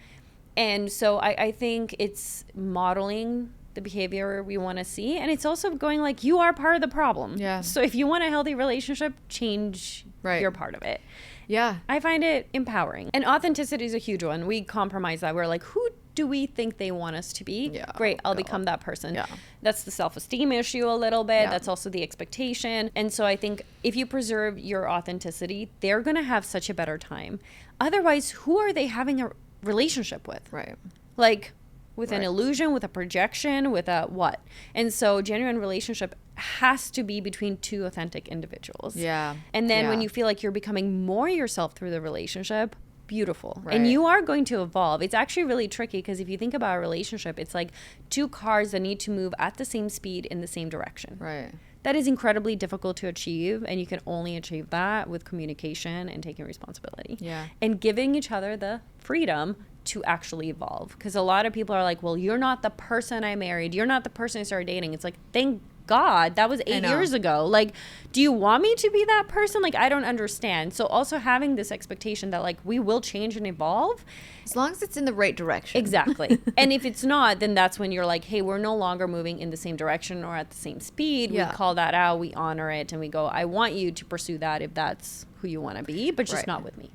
And so I think it's modeling the behavior we want to see. And it's also going like, you are part of the problem. Yeah. So if you want a healthy relationship, change your part of it. Yeah. I find it empowering. And authenticity is a huge one. We compromise that. We're like, who do we think they want us to be? Yeah. Great, I'll become that person. Yeah. That's the self-esteem issue a little bit. Yeah. That's also the expectation. And so I think if you preserve your authenticity, they're going to have such a better time. Otherwise, who are they having a relationship with? Right. Like with an illusion, with a projection, with a what? And so genuine relationship has to be between two authentic individuals. Yeah. And then when you feel like you're becoming more yourself through the relationship, beautiful. Right. And you are going to evolve. It's actually really tricky because if you think about a relationship, it's like two cars that need to move at the same speed in the same direction. Right. That is incredibly difficult to achieve, and you can only achieve that with communication and taking responsibility. Yeah. And giving each other the freedom to actually evolve. Because a lot of people are like, well, you're not the person I married. You're not the person I started dating. It's like, thank God, that was 8 years ago. Like, do you want me to be that person? Like, I don't understand. So also having this expectation that like we will change and evolve. As long as it's in the right direction. Exactly. And if it's not, then that's when you're like, hey, we're no longer moving in the same direction or at the same speed. Yeah. We call that out, we honor it, and we go, I want you to pursue that if that's who you want to be, but just not with me.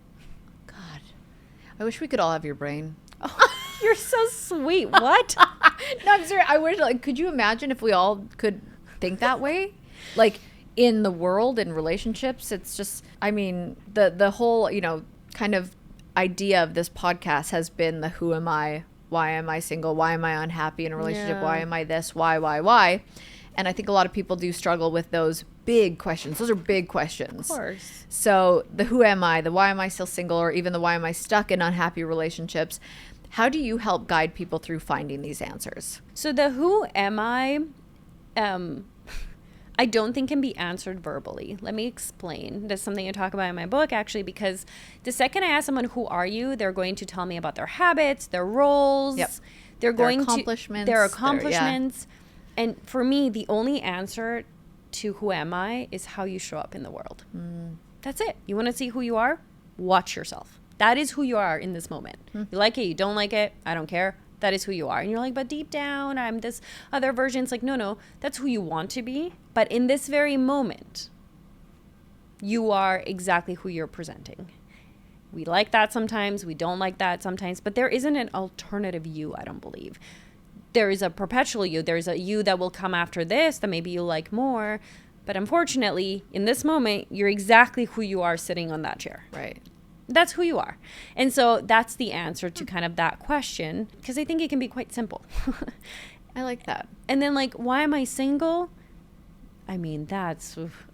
God, I wish we could all have your brain. You're so sweet. What? No, I'm serious. I wish, like, could you imagine if we all could think that way? Like, in the world, in relationships, it's just, I mean, the whole, you know, kind of idea of this podcast has been the who am I? Why am I single? Why am I unhappy in a relationship? Yeah. Why am I this? Why? And I think a lot of people do struggle with those big questions. Those are big questions. Of course. So the who am I, the why am I still single, or even the why am I stuck in unhappy relationships? How do you help guide people through finding these answers? So the who am I don't think can be answered verbally. Let me explain. That's something I talk about in my book, actually, because the second I ask someone, who are you? They're going to tell me about their habits, their roles. Yep. They're going accomplishments. Their accomplishments. And for me, the only answer to who am I is how you show up in the world. That's it. You want to see who you are? Watch yourself. That is who you are in this moment. You like it, you don't like it, I don't care. That is who you are. And you're like, but deep down, I'm this other version. It's like, no, that's who you want to be. But in this very moment, you are exactly who you're presenting. We like that sometimes, we don't like that sometimes, but there isn't an alternative you, I don't believe. There is a perpetual you. There's a you that will come after this that maybe you like more. But unfortunately, in this moment, you're exactly who you are sitting on that chair. Right. That's who you are. And so that's the answer to kind of that question, because I think it can be quite simple. I like that. And then like, why am I single? I mean,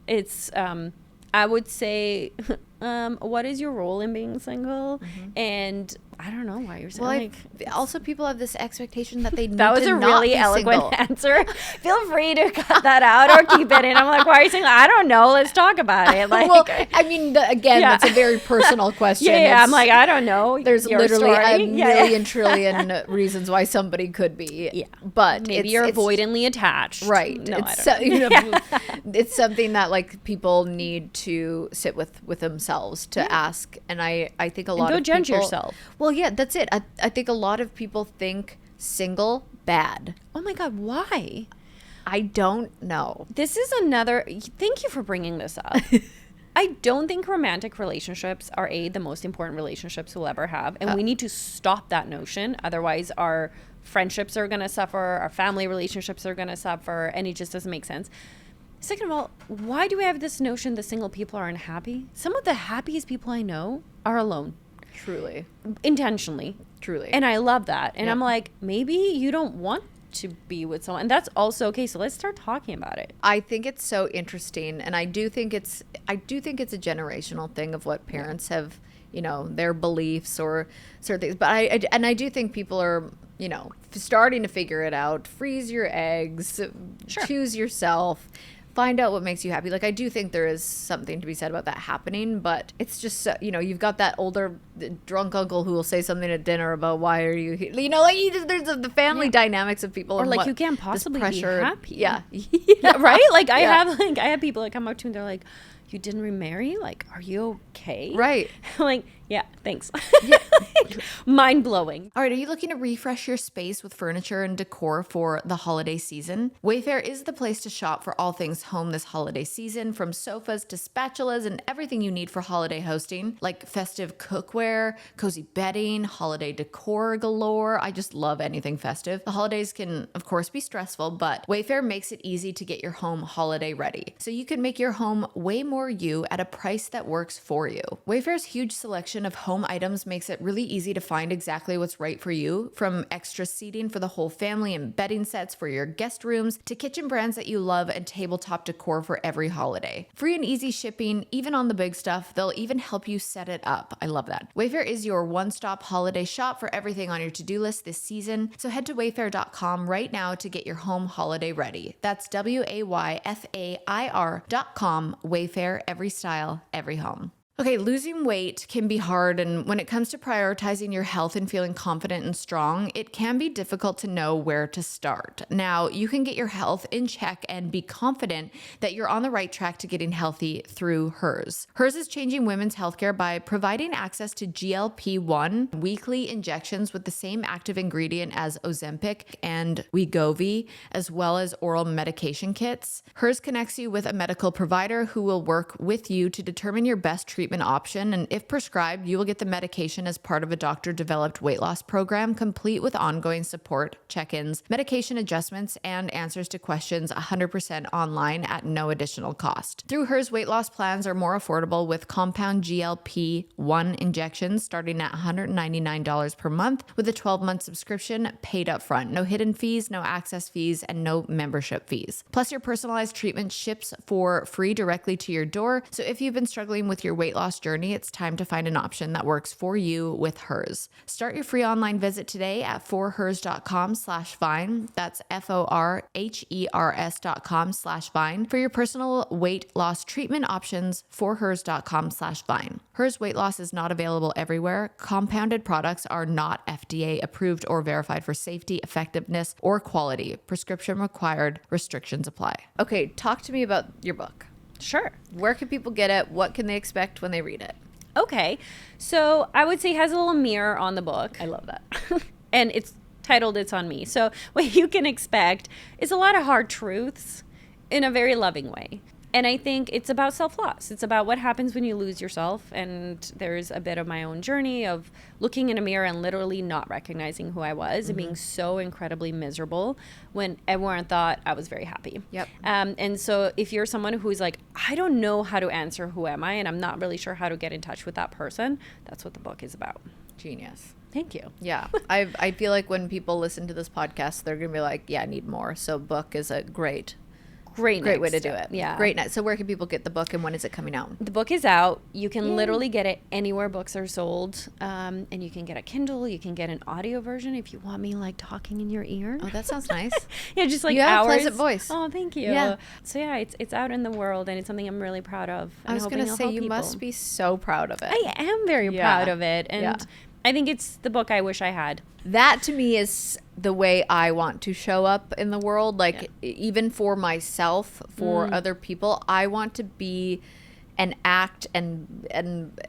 it's, I would say, what is your role in being single? And I don't know why you're saying Well, also people have this expectation that they need that was to a not really be eloquent single. answer. Feel free to cut that out or keep it in. I'm like, why are you saying that? I don't know. Let's talk about it. Like, Well, I mean, again, Yeah. that's a very personal question. yeah, I'm It's- like, I don't know. there's your literally story. a Yeah. million trillion reasons why somebody could be. Yeah. But Maybe you're avoidantly attached. Right. No, it's I don't know. it's something that like people need to sit with themselves to ask. And I think a lot don't of judge people, yourself. Well, yeah, that's it. I think a lot of people think single bad. Oh my God, why? I don't know. This is another, thank you for bringing this up. I don't think romantic relationships are the most important relationships we'll ever have. And we need to stop that notion. Otherwise, our friendships are going to suffer. Our family relationships are going to suffer. And it just doesn't make sense. Second of all, why do we have this notion that single people are unhappy? Some of the happiest people I know are alone. Truly. Intentionally. Truly. And I love that. And Yep. I'm like, maybe you don't want to be with someone. And that's also okay. So let's start talking about it. I think it's so interesting, and I do think it's a generational thing of what parents have, you know, their beliefs or certain things. But I do think people are, you know, starting to figure it out. Freeze your eggs, choose yourself, find out what makes you happy. Like, I do think there is something to be said about that happening, but it's just, so, you know, you've got that older drunk uncle who will say something at dinner about why are you here? You know, like, there's the family dynamics of people. Or and like, what, you can't possibly be happy. Yeah. Right? Like, I have people that come up to me and they're like, you didn't remarry? Like, are you okay? Right. Like, yeah, thanks. Mind blowing. All right, are you looking to refresh your space with furniture and decor for the holiday season? Wayfair is the place to shop for all things home this holiday season, from sofas to spatulas and everything you need for holiday hosting, like festive cookware, cozy bedding, holiday decor galore. I just love anything festive. The holidays can, of course, be stressful, but Wayfair makes it easy to get your home holiday ready, so you can make your home way more you at a price that works for you. Wayfair's huge selection of home items makes it really easy to find exactly what's right for you, from extra seating for the whole family and bedding sets for your guest rooms to kitchen brands that you love and tabletop decor for every holiday. Free and easy shipping, even on the big stuff. They'll even help you set it up. I love that. Wayfair is your one-stop holiday shop for everything on your to-do list this season, so head to wayfair.com right now to get your home holiday ready. That's WAYFAIR.com. Wayfair, every style, every home. Okay, losing weight can be hard, and when it comes to prioritizing your health and feeling confident and strong, it can be difficult to know where to start. Now, you can get your health in check and be confident that you're on the right track to getting healthy through Hers. Hers is changing women's healthcare by providing access to GLP-1 weekly injections with the same active ingredient as Ozempic and Wegovy, as well as oral medication kits. Hers connects you with a medical provider who will work with you to determine your best treatment option, and if prescribed, you will get the medication as part of a doctor-developed weight loss program, complete with ongoing support, check-ins, medication adjustments, and answers to questions 100% online at no additional cost. Through Hers, weight loss plans are more affordable with compound GLP-1 injections starting at $199 per month with a 12-month subscription paid up front. No hidden fees, no access fees, and no membership fees. Plus, your personalized treatment ships for free directly to your door, so if you've been struggling with your weight loss journey, it's time to find an option that works for you with Hers. Start your free online visit today at forhers.com/vine. That's FORHERS.com/vine for your personal weight loss treatment options. Forhers.com/vine. Hers weight loss is not available everywhere. Compounded products are not FDA approved or verified for safety, effectiveness, or quality. Prescription required. Restrictions apply. Okay, talk to me about your book. Sure. Where can people get it? What can they expect when they read it? Okay. So I would say it has a little mirror on the book. I love that. And it's titled It's On Me. So what you can expect is a lot of hard truths in a very loving way. And I think it's about self-loss. It's about what happens when you lose yourself. And there's a bit of my own journey of looking in a mirror and literally not recognizing who I was and being so incredibly miserable when everyone thought I was very happy. Yep. And so if you're someone who's like, I don't know how to answer who am I, and I'm not really sure how to get in touch with that person, that's what the book is about. Genius. Thank you. Yeah. I feel like when people listen to this podcast, they're going to be like, yeah, I need more. So book is a great way to do it. Yeah. Great. So where can people get the book and when is it coming out? The book is out. You can literally get it anywhere books are sold. And you can get a Kindle. You can get an audio version if you want me like talking in your ear. Oh, that sounds nice. Yeah, just like you have hours. a pleasant voice. Oh, thank you. Yeah. So yeah, it's out in the world and it's something I'm really proud of. I was going to say, you must be so proud of it. I am very proud of it. And I think it's the book I wish I had. That to me is the way I want to show up in the world. Like even for myself, for other people, I want to be and act and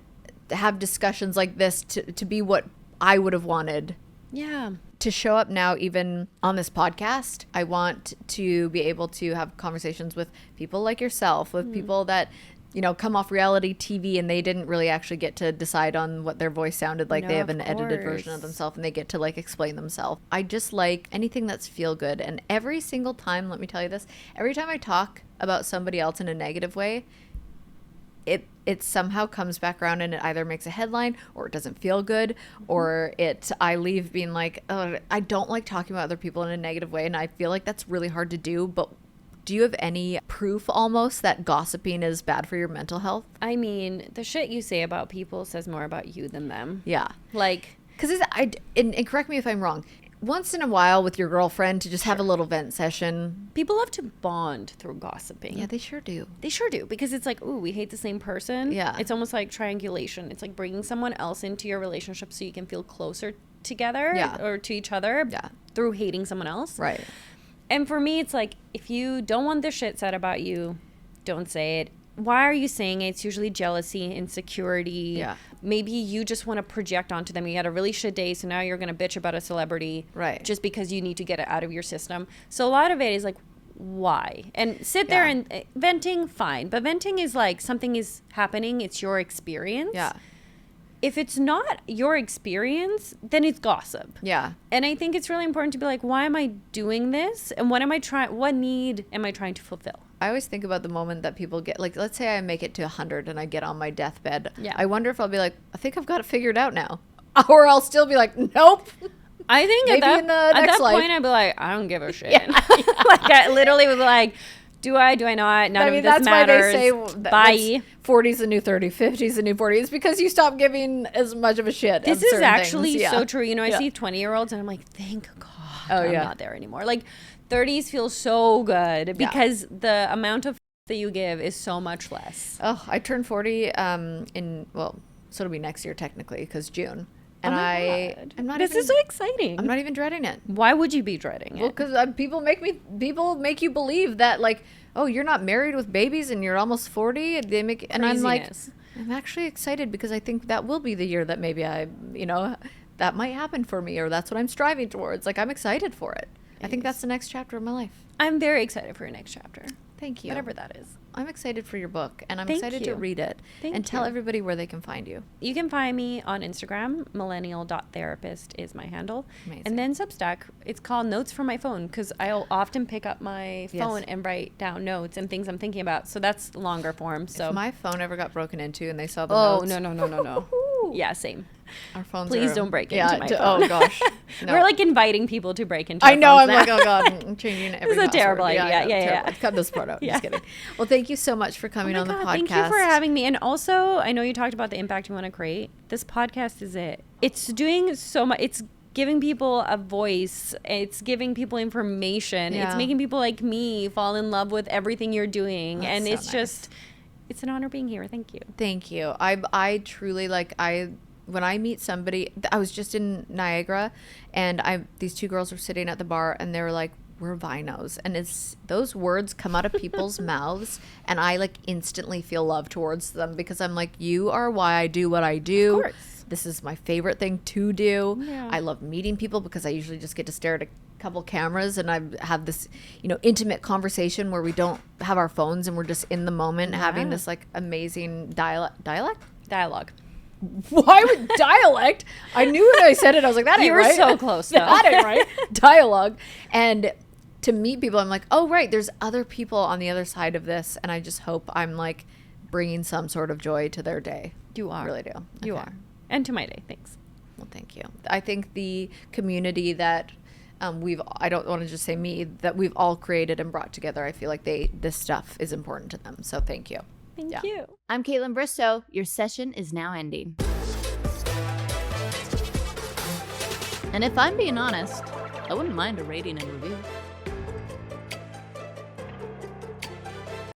have discussions like this to be what I would have wanted. Yeah. To show up now, even on this podcast, I want to be able to have conversations with people like yourself, with people that, you know, come off reality TV and they didn't really actually get to decide on what their voice sounded like. No, they have an of edited course. version of themselves and they get to like explain themselves. I just like anything that's feel good. And every single time, let me tell you this, every time I talk about somebody else in a negative way, it somehow comes back around and it either makes a headline or it doesn't feel good or I leave being like, oh, I don't like talking about other people in a negative way. And I feel like that's really hard to do. But do you have any proof almost that gossiping is bad for your mental health? I mean, the shit you say about people says more about you than them. Yeah. Like, because and correct me if I'm wrong, once in a while with your girlfriend to just have a little vent session. People love to bond through gossiping. Yeah, they sure do. They sure do, because it's like, ooh, we hate the same person. Yeah. It's almost like triangulation. It's like bringing someone else into your relationship so you can feel closer together or to each other through hating someone else. Right. And for me, it's like, if you don't want the shit said about you, don't say it. Why are you saying it? It's usually jealousy, insecurity. Yeah. Maybe you just want to project onto them. You had a really shit day, so now you're going to bitch about a celebrity. Right. Just because you need to get it out of your system. So a lot of it is like, why? And sit there and venting, fine. But venting is like something is happening. It's your experience. Yeah. If it's not your experience, then it's gossip. Yeah. And I think it's really important to be like, why am I doing this? And what need am I trying to fulfill? I always think about the moment that people get, like, let's say I make it to 100 and I get on my deathbed. Yeah. I wonder if I'll be like, I think I've got it figured out now. Or I'll still be like, nope. I think Maybe at in that, the at next that life. point, I'd be like, I don't give a shit. Like, I literally would be like, do I not? None of this that's matters. Why they say Bye. 40's the new 30, 50's the new 40. It's because you stop giving as much of a shit. This of is certain actually things. so true. You know, I see 20-year-olds and I'm like, thank God I'm not there anymore. Like, 30s feel so good because the amount of that you give is so much less. Oh, I turned 40 so it'll be next year technically because June. And I'm not. This is so exciting. I'm not even dreading it. Why would you be dreading it? Well, because people make you believe that, like, oh, you're not married with babies and you're almost 40. And I'm like, I'm actually excited because I think that will be the year that maybe that might happen for me, or that's what I'm striving towards. Like, I'm excited for it. I think that's the next chapter of my life. I'm very excited for your next chapter. Thank you. Whatever that is. I'm excited for your book, and I'm Thank excited you. to read it. Thank tell you. everybody where they can find you. You can find me on Instagram. Millennial.therapist is my handle. Amazing. And then Substack, it's called Notes from My Phone, because I'll often pick up my phone and write down notes and things I'm thinking about. So that's longer form. So if my phone ever got broken into and they saw the notes. No. Yeah, same. Our phones Please don't break into my phone. Oh, gosh. No. We're like inviting people to break into I our know. phones I'm now. like, oh, God. I'm changing every This is a terrible password. idea. Yeah. Terrible. Cut this part out. Yeah. Just kidding. Well, thank you so much for coming on the podcast. Thank you for having me. And also, I know you talked about the impact you want to create. This podcast is it. It's doing so much. It's giving people a voice. It's giving people information. Yeah. It's making people like me fall in love with everything you're doing. That's and so it's nice. just, it's an honor being here. Thank you. Thank you. I truly, when I meet somebody, I was just in Niagara, and these two girls were sitting at the bar, and they were like, we're vinos. And it's those words come out of people's mouths, and I like instantly feel love towards them, because I'm like, you are why I do what I do. Of course. This is my favorite thing to do. Yeah. I love meeting people because I usually just get to stare at a couple cameras, and I have this, intimate conversation where we don't have our phones and we're just in the moment having this like amazing dialogue. Why would dialect? I knew when I said it, I was like, that ain't You were right. so close, though. That ain't right. Dialogue. And to meet people, I'm like, oh, right, there's other people on the other side of this. And I just hope I'm like bringing some sort of joy to their day. You are. I really do. You Okay. are. And to my day. Thanks. Well, thank you. I think the community that I don't want to just say me, that we've all created and brought together, I feel like this stuff is important to them. So thank you. Thank you. I'm Kaitlyn Bristowe. Your session is now ending. And if I'm being honest, I wouldn't mind a rating and review.